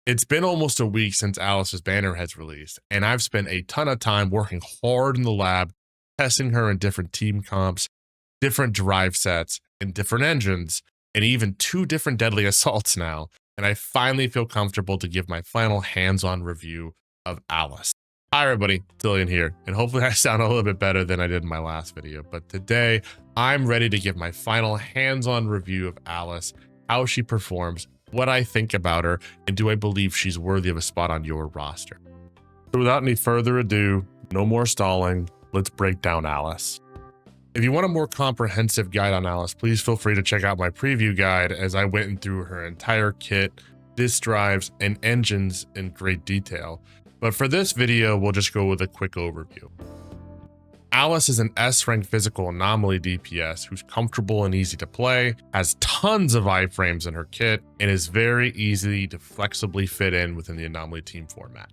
It's been almost a week since Alice's banner has released, and I've spent a ton of time working hard in the lab, testing her in different team comps, different drive sets, and different engines, and even 2 different deadly assaults now, and I finally feel comfortable to give my final hands-on review of Alice. Hi everybody, Tilion here, and hopefully I sound a little bit better than I did in my last video, but today I'm ready to give my final hands-on review of Alice, how she performs, what I think about her, and do I believe she's worthy of a spot on your roster. So without any further ado, no more stalling, let's break down Alice. If you want a more comprehensive guide on Alice, please feel free to check out my preview guide as I went through her entire kit, disk drives, and engines in great detail. But for this video, we'll just go with a quick overview. Alice is an S-rank physical anomaly DPS who's comfortable and easy to play, has tons of iframes in her kit, and is very easy to flexibly fit in within the anomaly team format.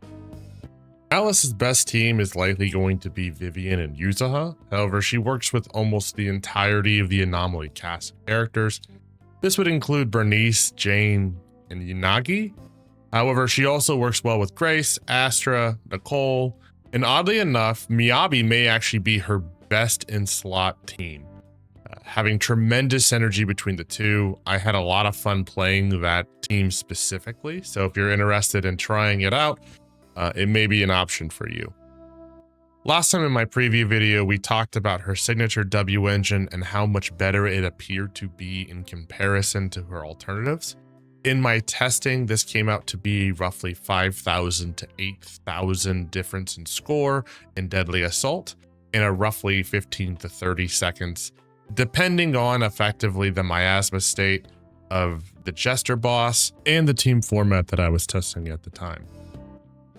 Alice's best team is likely going to be Vivian and Yuzuha. However, she works with almost the entirety of the anomaly cast of characters. This would include Bernice, Jane, and Yanagi. However, she also works well with Grace, Astra, Nicole, and oddly enough, Miyabi may actually be her best in slot team. Having tremendous synergy between the two, I had a lot of fun playing that team specifically, so if you're interested in trying it out, it may be an option for you. Last time in my preview video, we talked about her signature W engine and how much better it appeared to be in comparison to her alternatives. In my testing, this came out to be roughly 5,000 to 8,000 difference in score in Deadly Assault in a roughly 15 to 30 seconds, depending on effectively the miasma state of the Jester boss and the team format that I was testing at the time.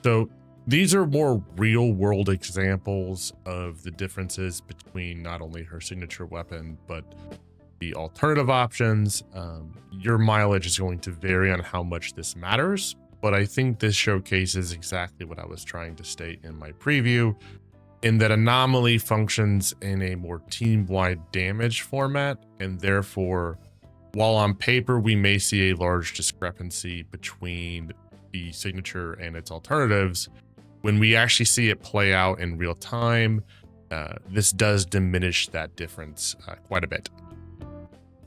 So these are more real world examples of the differences between not only her signature weapon, but the alternative options. Your mileage is going to vary on how much this matters, but I think this showcases exactly what I was trying to state in my preview, in that anomaly functions in a more team-wide damage format, and therefore, while on paper we may see a large discrepancy between the signature and its alternatives, when we actually see it play out in real time, this does diminish that difference quite a bit.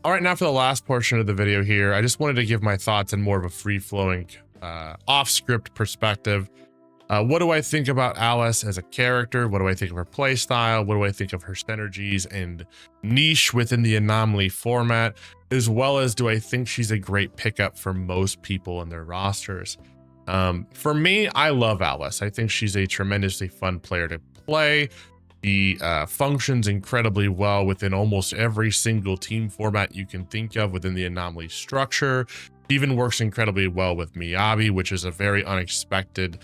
All right, now for the last portion of the video here, I just wanted to give my thoughts in more of a free-flowing, off-script perspective. What do I think about Alice as a character? What do I think of her playstyle? What do I think of her synergies and niche within the anomaly format? As well as, do I think she's a great pickup for most people in their rosters? For me, I love Alice. I think she's a tremendously fun player to play. He functions incredibly well within almost every single team format you can think of within the anomaly structure. He even works incredibly well with Miyabi, which is a very unexpected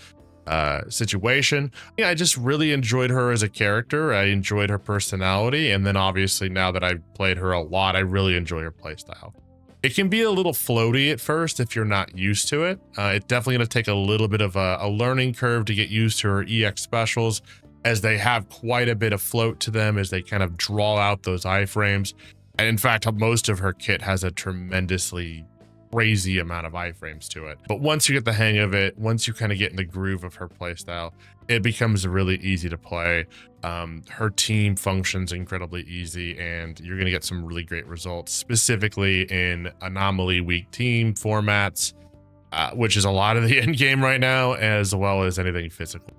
situation. Yeah, I just really enjoyed her as a character. I enjoyed her personality, and then obviously now that I've played her a lot, I really enjoy her playstyle. It can be a little floaty at first if you're not used to it. It's definitely going to take a little bit of a learning curve to get used to her EX specials, as they have quite a bit of float to them as they kind of draw out those iframes. And in fact, most of her kit has a tremendously crazy amount of iframes to it. But once you get the hang of it, once you kind of get in the groove of her playstyle, it becomes really easy to play. Her team functions incredibly easy, and you're going to get some really great results, specifically in anomaly weak team formats, which is a lot of the end game right now, as well as anything physical.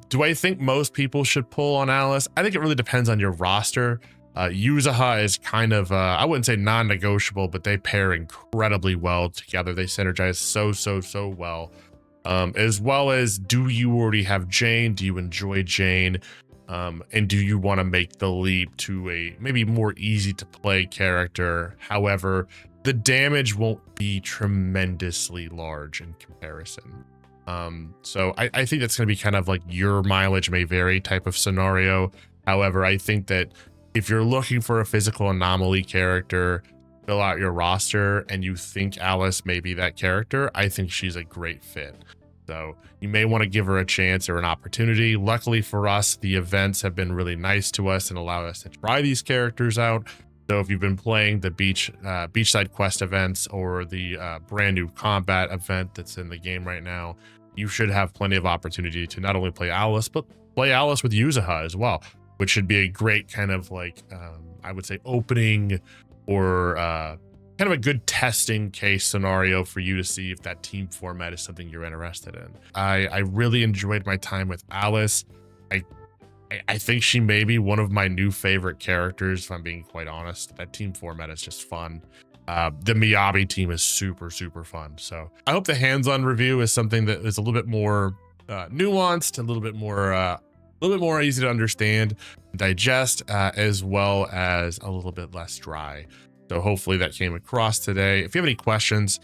Do I think most people should pull on Alice? I think it really depends on your roster. Yuzuha is kind of, I wouldn't say non-negotiable, but they pair incredibly well together. They synergize so well. As well as, do you already have Jane? Do you enjoy Jane? And do you want to make the leap to a maybe more easy to play character? However, the damage won't be tremendously large in comparison. So I think that's going to be kind of like your mileage may vary type of scenario. However, I think that if you're looking for a physical anomaly character, fill out your roster, and you think Alice may be that character, I think she's a great fit. So you may want to give her a chance or an opportunity. Luckily for us, the events have been really nice to us and allow us to try these characters out. So if you've been playing the beachside quest events or the brand new combat event that's in the game right now, you should have plenty of opportunity to not only play Alice, but play Alice with Yuzuha as well, which should be a great kind of like, I would say, opening or kind of a good testing case scenario for you to see if that team format is something you're interested in. I really enjoyed my time with Alice. I think she may be one of my new favorite characters, if I'm being quite honest. That team format is just fun. The Miyabi team is super, super fun. So I hope the hands-on review is something that is a little bit more nuanced, a little bit more easy to understand, digest, as well as a little bit less dry. So hopefully that came across today. If you have any questions,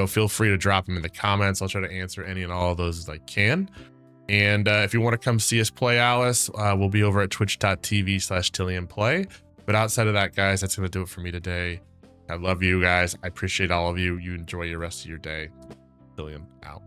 feel free to drop them in the comments. I'll try to answer any and all of those as I can. And if you want to come see us play Alice, we'll be over at twitch.tv/TilionPlay. But outside of that, guys, that's going to do it for me today. I love you guys. I appreciate all of you. You enjoy your rest of your day. Tilion out.